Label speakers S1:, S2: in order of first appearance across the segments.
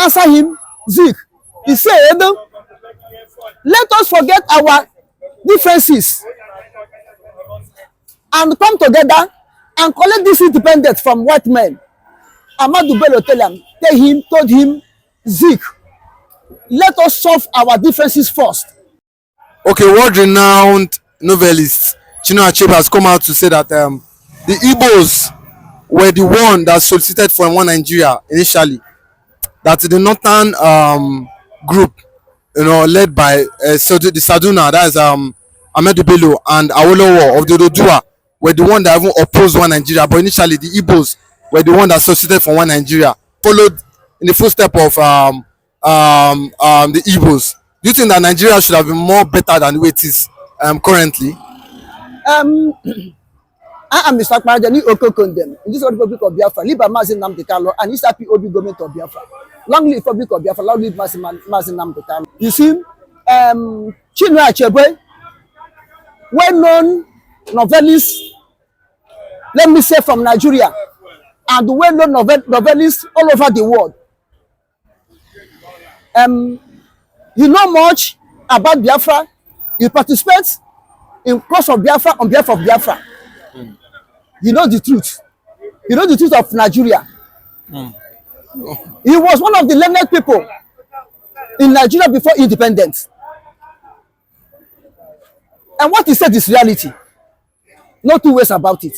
S1: answer him, Zik. He said, let us forget our differences and come together and collect this independence from white men. Ahmadu Bello told him, Zik, let us solve our differences first.
S2: Okay, world-renowned novelist Chinua Achebe has come out to say that the Igbos were the one that solicited for one Nigeria initially. That the northern group, led by the Saduna, that is Ahmadu Bello and Awolowo of the Oduduwa, were the one that even opposed one Nigeria. But initially, the Igbos were the one that solicited for one Nigeria, followed in the footsteps of the Igbos. Do you think that Nigeria should have been more better than the way it is currently?
S1: I am Mr. Kmarajani Oko condemn in this Republic of Biafra, live by Nnamdikanu and East POB government of Biafra. Long live Republic of Biafra, long live Nnamdikanu. You see, Chinua Achebe, well-known novelist, let me say from Nigeria, and well-known novelists all over the world. You know much about Biafra. You participate in cause of Biafra on behalf of Biafra. You know the truth. You know the truth of Nigeria. He was one of the learned people in Nigeria before independence. And what he said is reality. No two ways about it.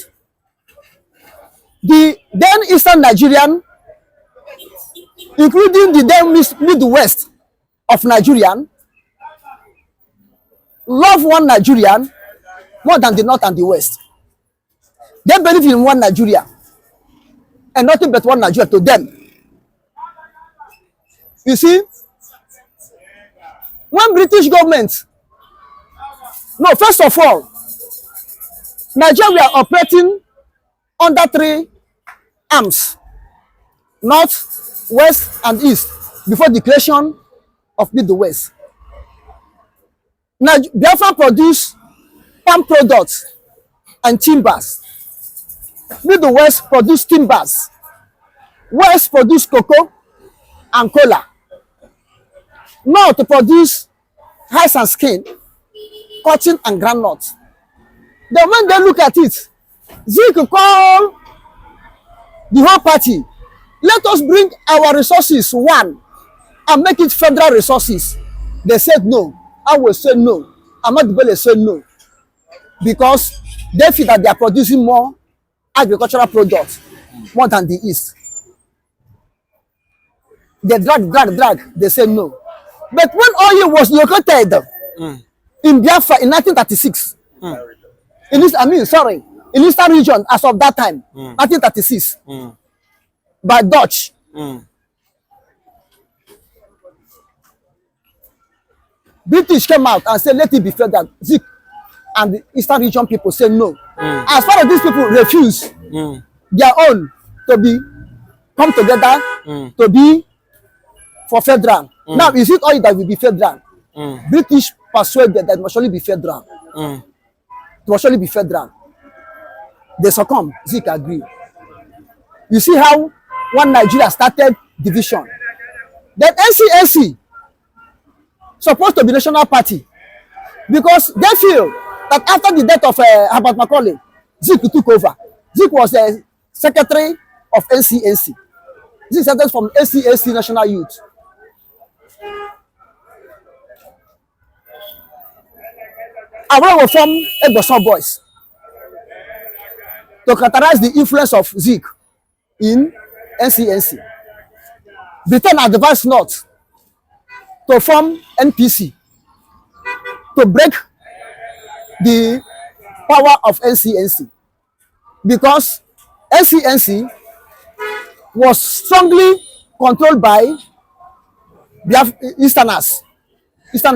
S1: The then Eastern Nigerian, including the then Midwest of Nigerian, love one Nigerian more than the North and the West. They believe in one Nigeria and nothing but one Nigeria to them. You see, when British government, no, first of all, Nigeria operating under three arms, North, West, and East, before the creation of Midwest. Now, Biafra produce palm products and timbers. Midwest produce timbers. West produce cocoa and cola. North produce rice and skin, cotton and groundnut. Then when they look at it, Zik call the whole party, let us bring our resources one and make it federal resources. They said no. I will say no. Ahmadu Bello said no. Because they feel that they are producing more agricultural products more than the East. They drag. They say no. But when oil was located in Biafra in 1936, in Eastern region as of that time, 1936, by Dutch. British came out and said, let it be federal. Zik and the Eastern region people say no. As far as these people refuse their own to come together to be for federal. Now, is it all that will be federal? British persuaded that it must surely be federal. It must surely be federal. They succumb. Zik agree. You see how one Nigeria started division. Then NCNC supposed to be national party because they feel that after the death of Herbert Macaulay, Zik took over. Zik was the secretary of NCNC. Zik started from NCNC National Youth. I will form Egboson Boys to characterize the influence of Zik in NCNC. Britain advised North to form NPC to break the power of NCNC because NCNC was strongly controlled by Eastern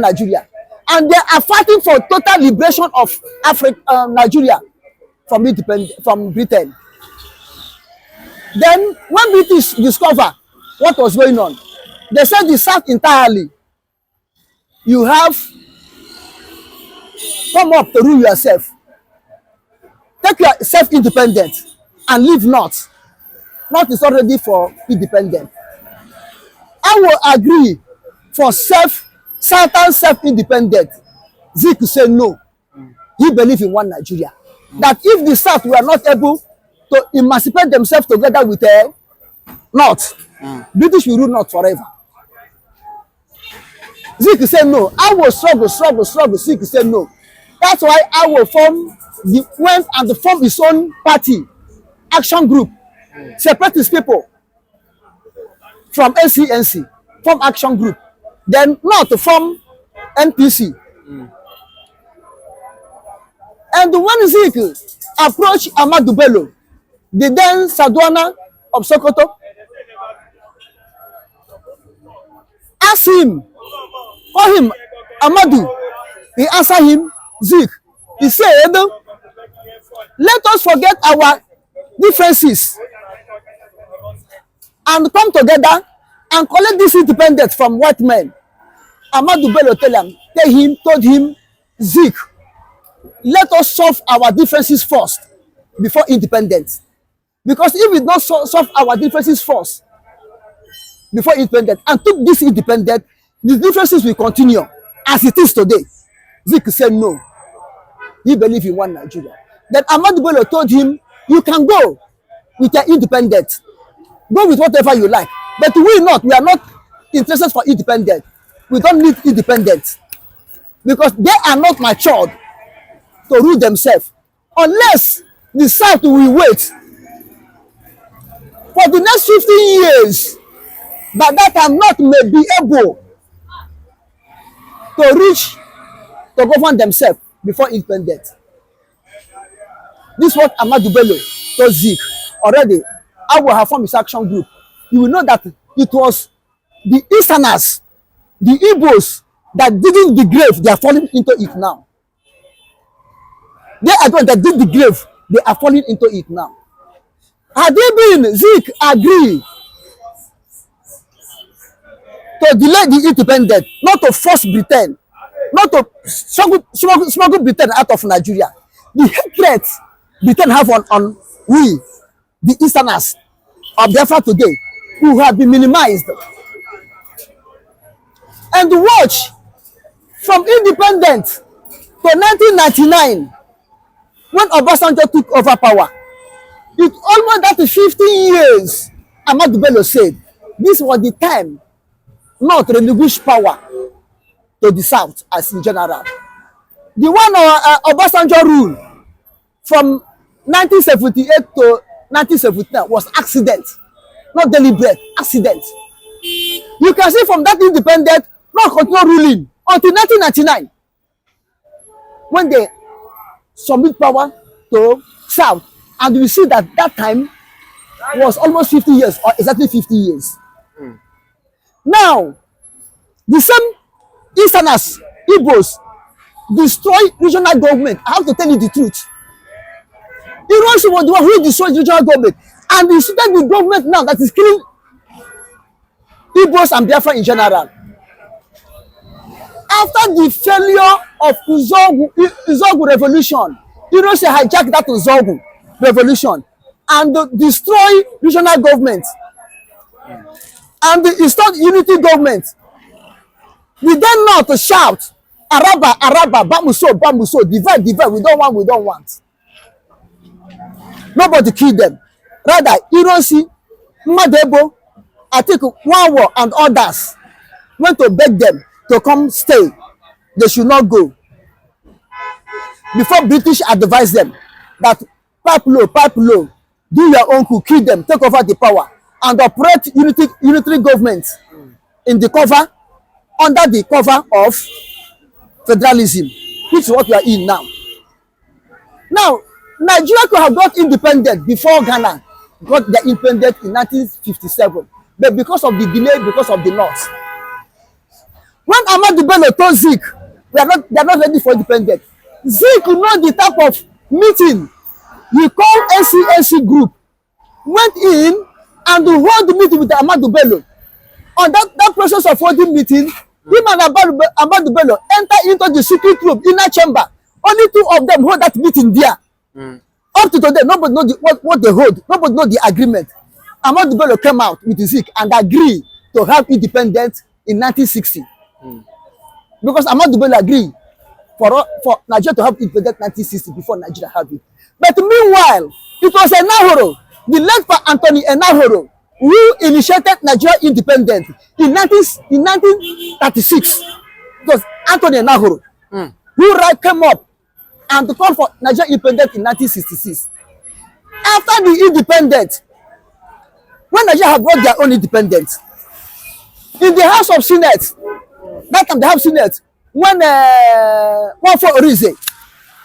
S1: Nigeria, and they are fighting for total liberation of Nigeria from Britain. Then when British discover what was going on, they said the South entirely, you have come up to rule yourself. Take yourself independent and leave North. North is already for independent. I will agree for certain self-independent. Zik say no. He believe in one Nigeria. That if the South were not able to emancipate themselves together with North, British will rule North forever. Zik say no. I will struggle. Zik say no. That's why I will went and form his own party, action group, separate his people from NCNC, form action group, then not to form NPC. And when Zik approached Ahmadu Bello, the then Sadwana of Sokoto, ask him, call him Ahmadu, he answered him, Zik, he said, let us forget our differences and come together and collect this independence from white men. Ahmadu Bello told him, Zik, let us solve our differences first before independence. Because if we don't solve our differences first before independence and took this independence, the differences will continue as it is today. Zik said no. He believed in one Nigeria. Then Ahmadu Bello told him, you can go with your independence. Go with whatever you like. But we are not interested for independence. We don't need independence. Because they are not matured to rule themselves. Unless the South will wait for the next 15 years, but that time not may be able to reach to govern themselves before independence. This is what Ahmadu Bello told Zik already. I will have formed his action group. You will know that it was the Easterners, the Igbos that digging the grave, they are falling into it now. They are the ones that dig the grave, they are falling into it now. Had they been, Zik agree to delay the independence, not to force Britain, not to smuggle Britain out of Nigeria. The hatred Britain have on we, the Easterners of Biafra today, who have been minimized. And watch, from independence to 1999, when Obasanjo took over power, it almost that 15 years, Ahmadu Bello said, this was the time not to relinquish power to the South as in general. The one Obasanjo rule from 1978 to 1979 was accident, not deliberate, accident. You can see from that independent, not continue ruling until 1999, when they submit power to South. And we see that that time was almost 50 years, or exactly 50 years. Now, the same Easterners, Igbos, destroy regional government. I have to tell you the truth. Irosi was the one who destroyed regional government. And he started the government now that is killing Igbos and Biafra in general. After the failure of Uzogu revolution, Irosi hijacked that Uzogu revolution and destroy regional government and installed unity government. We then know to shout, Araba, Araba, Bamuso, Bamuso, divide, divide, we don't want. Nobody killed them. Rather, Irosi, Madebo, Atiku, Nwawo, and others went to beg them to come stay. They should not go. Before British advised them that pipe low, do your own coup, kill them, take over the power, and operate unitary government in the cover, under the cover of federalism, which is what we are in now. Now, Nigeria could have got independent before Ghana got their independence in 1957, but because of the delay, because of the North. When Ahmadu Bello told Zik, they are not ready for independence, Zik know the type of meeting he called NCNC group, went in and hold the meeting with Ahmadu Bello. On that process of holding meeting, him and Ahmadu Bello enter into the secret room, inner chamber. Only two of them hold that meeting there. Up to today, nobody knows what they hold. Nobody knows the agreement. Ahmadu Bello came out with Zik and agreed to have independence in 1960. Because Ahmadu Bello agree for Nigeria to have independence in 1960 before Nigeria have it. But meanwhile, it was Enahoro, the late Anthony Enahoro, who initiated Nigeria independence in 1936. It was Anthony Enahoro who came up and called for Nigeria independence in 1966. After the independence, when Nigeria have got their own independence, in the House of Senate, that time they have Senate, when Wafo Orize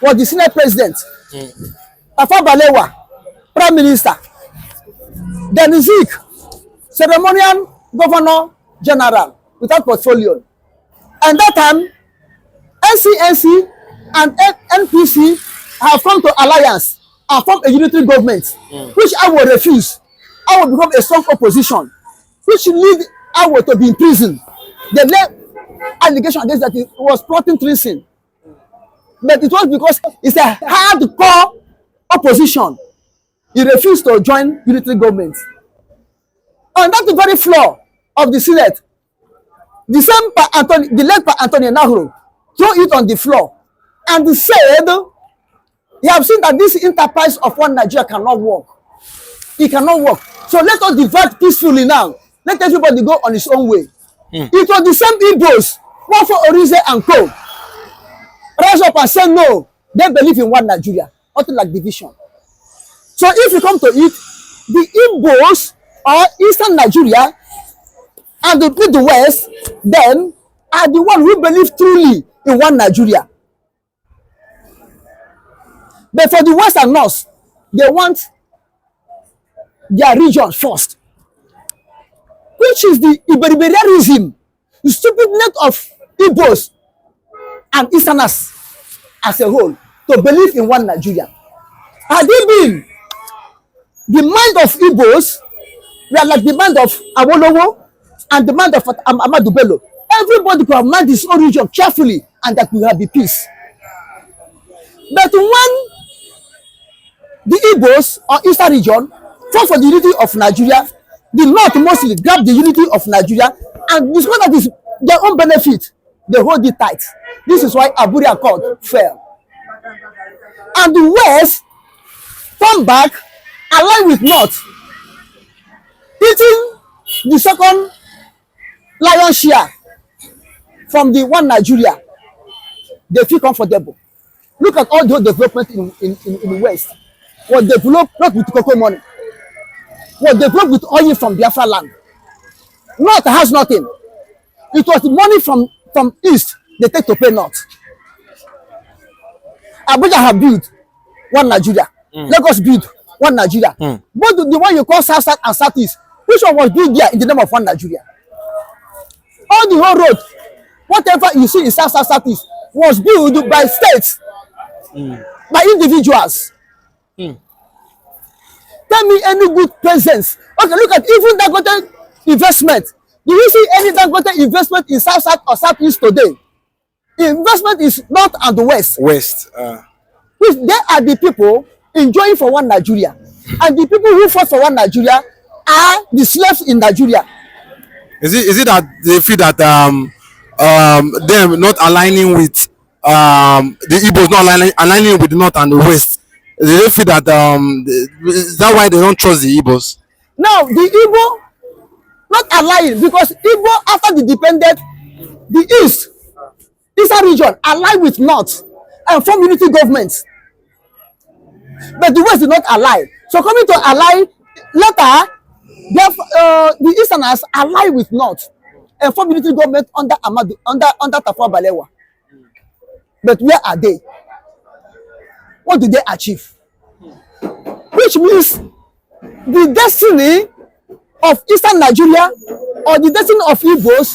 S1: was the Senate president, Tafawa Balewa, Prime Minister, then Zik, ceremonial Governor General without portfolio. And that time, NCNC and NPC have come to alliance and form a unitary government, which I will refuse. I will become a strong opposition, which lead I will to be in prison. The allegation against that it was plotting treason, but it was because it's a hardcore opposition. He refused to join unitary government. On that very floor of the Senate, the same the late Anthony Enahoro threw it on the floor and said, "You have seen that this enterprise of one Nigeria cannot work. It cannot work. So let us divide peacefully now. Let everybody go on his own way." It was the same Igbos, Wafo Orize and co, rise up and say no. They believe in one Nigeria, nothing like division. So if you come to it, the Igbos or Eastern Nigeria and the West then are the one who believe truly in one Nigeria. But for the West and North, they want their region first, which is the Iberianism, the stupidness of Igbos and Easterners as a whole to believe in one Nigeria. Had it been the mind of Igbos, we are like the mind of Awolowo and the mind of Ahmadu Bello. Everybody could have mind his own region carefully and that will have be peace. But when the Igbos or Eastern region fought for the unity of Nigeria, the North mostly grabbed the unity of Nigeria and discovered that is their own benefit. They hold it tight. This is why Aburi Accord fell. And the West turned back, aligned with North, eating the second lion share from the one Nigeria. They feel comfortable. Look at all the development in the West. Was developed not with cocoa money. Was developed with oil from Biafra land. North has nothing. It was the money from East they take to pay North. Abuja have built one Nigeria. Lagos built one Nigeria. Both the one you call South and Southeast, which one was built there in the name of one Nigeria? All the whole road, whatever you see in Southeast, was built by states, by individuals. Tell me any good presence. Okay, look at even Dangote investment. Do you see any Dangote investment in South or Southeast today? Investment is North and the West. Which they are the people enjoying for one Nigeria. And the people who fought for one Nigeria are the slaves in Nigeria.
S2: Is it that they feel that them not aligning with the Igbos not aligning with the North and the West? They feel that is that why they don't trust the Igbos?
S1: Now the Igbo not aligning because Igbo after the dependent, the Eastern region align with North and form unity governments. But the West did not align. So coming to align later, the Easterners align with North and form unity government under Tafawa Balewa. But where are they? What did they achieve? Which means the destiny of Eastern Nigeria or the destiny of Igbos,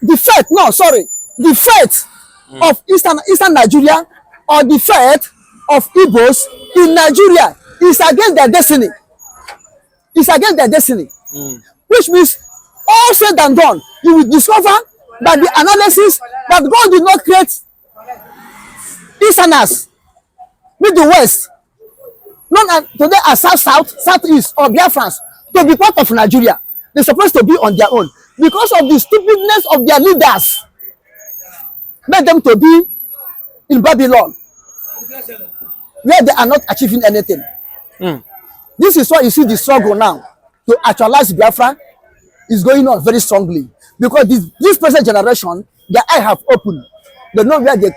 S1: the fate of Eastern Nigeria or the fate of Igbos in Nigeria is against their destiny. It's against their destiny. Which means all said and done, you will discover that the analysis that God did not create Easterners with the West, known today as South, Southeast, or Biafrans, to be part of Nigeria. They're supposed to be on their own. Because of the stupidness of their leaders, made them to be in Babylon, where they are not achieving anything. This is why you see the struggle now to actualize Biafra is going on very strongly. Because this present generation, their eye have opened. They know where they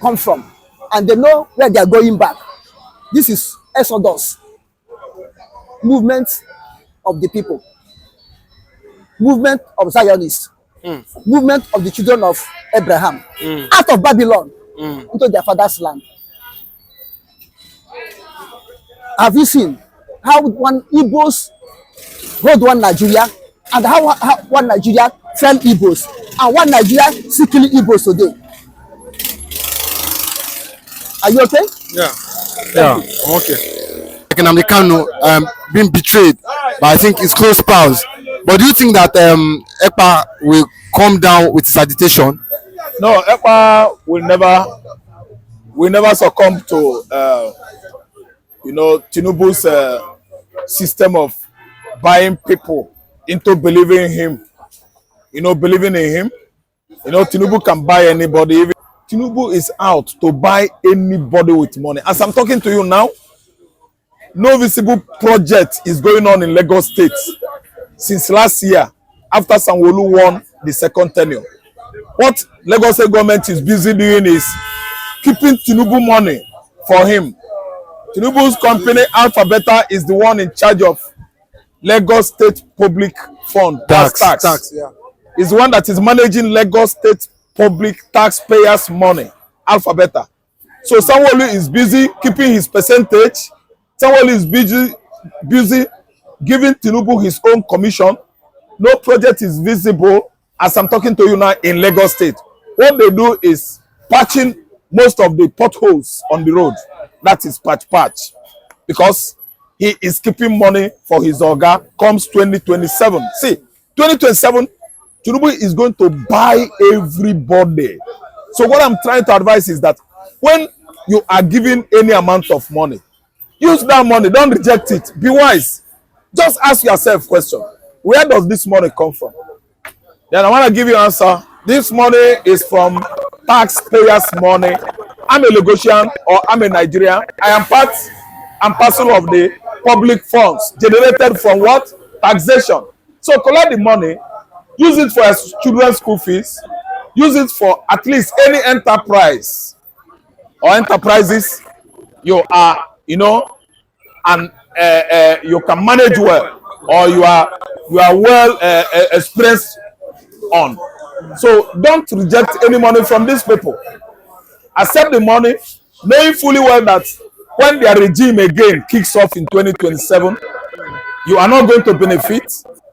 S1: come from, and they know where they are going back. This is Exodus, movement of the people, movement of Zionists, movement of the children of Abraham, out of Babylon into their father's land. Have you seen how one Igbos hold one Nigeria, and how one Nigeria fell Igbos, and one Nigeria seeking Igbos today? Are you okay?
S2: Yeah. Yeah, I'm okay. Like Nnamdikanu being betrayed by, I think, his close pals. But do you think that EPA will come down with his agitation?
S3: No, EPA will never succumb to Tinubu's system of buying people into believing him. Believing in him. Tinubu can buy anybody. Even Tinubu is out to buy anybody with money. As I'm talking to you now, no visible project is going on in Lagos State since last year, after Sanwo-Olu won the second tenure. What Lagos State government is busy doing is keeping Tinubu money for him. Tinubu's company, Alphabeta, is the one in charge of Lagos State Public Fund. Tax.
S2: Yeah.
S3: Is the one that is managing Lagos State public taxpayers' money. Alphabeta. So Sanwo-Olu is busy keeping his percentage. Sanwo-Olu is busy giving Tinubu his own commission. No project is visible as I'm talking to you now in Lagos State. What they do is patching most of the potholes on the road. That is patch. Because he is keeping money for his orga comes 2027. See, 2027, Tinubu is going to buy everybody. So what I'm trying to advise is that when you are giving any amount of money, use that money. Don't reject it. Be wise. Just ask yourself a question. Where does this money come from? Then I want to give you an answer. This money is from taxpayers' money. I'm a Lagosian or I'm a Nigerian. I am part and parcel of the public funds generated from what? Taxation. So collect the money, use it for your children's school fees, use it for at least any enterprise or enterprises you are, and you can manage well, or you are well expressed on. So don't reject any money from these people. Accept the money, knowing fully well that when their regime again kicks off in 2027, you are not going to benefit.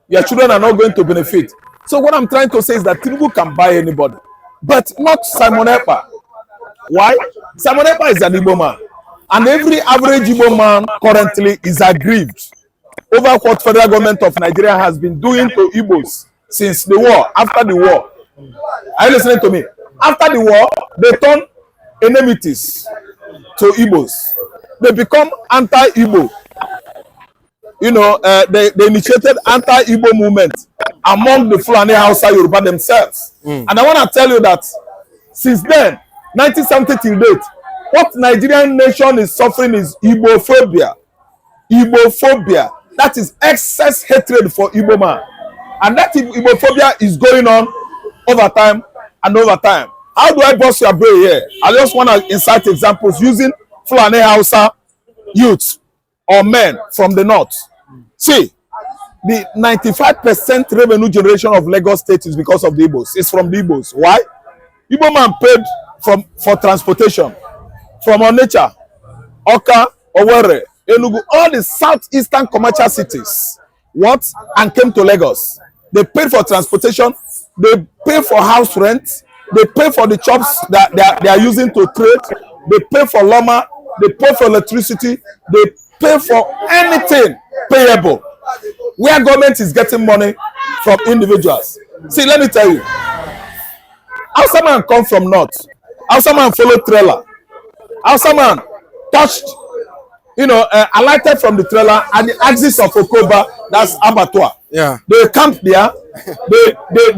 S3: Your children are not going to benefit. So what I'm trying to say is that Tinubu can buy anybody, but not Simon Ekpa. Why? Simon Ekpa is an Igbo man. And every average Igbo man currently is aggrieved over what federal government of Nigeria has been doing to Igbos since the war, after the war. Are you listening to me? After the war, they turn enmities to Igbos. They become anti-Igbo. They initiated anti-Igbo movement among the Fulani Hausa Yoruba themselves. And I want to tell you that since then, 1970 till date, what Nigerian nation is suffering is Igbophobia. Igbophobia. That is excess hatred for Igbo man. And that Igbophobia is going on over time and over time. How do I bust your brain here? I just want to insert examples using Fulani Hausa youths or men from the north. See, the 95% revenue generation of Lagos State is because of the Igbos. It's from the Igbos. Why? Igbo man paid for transportation from Onitsha, Oka, Owerri, Enugu, all the southeastern commercial cities. What? And came to Lagos. They paid for transportation. They pay for house rent. They pay for the chops that they are using to trade. They pay for Loma. They pay for electricity. They pay for anything payable. Where government is getting money from individuals. See, let me tell you. Hausa man come from north. Hausa man follow trailer. Hausa man alighted from the trailer at the axis of Okoba, that's Abattoir.
S2: Yeah.
S3: They camp there. They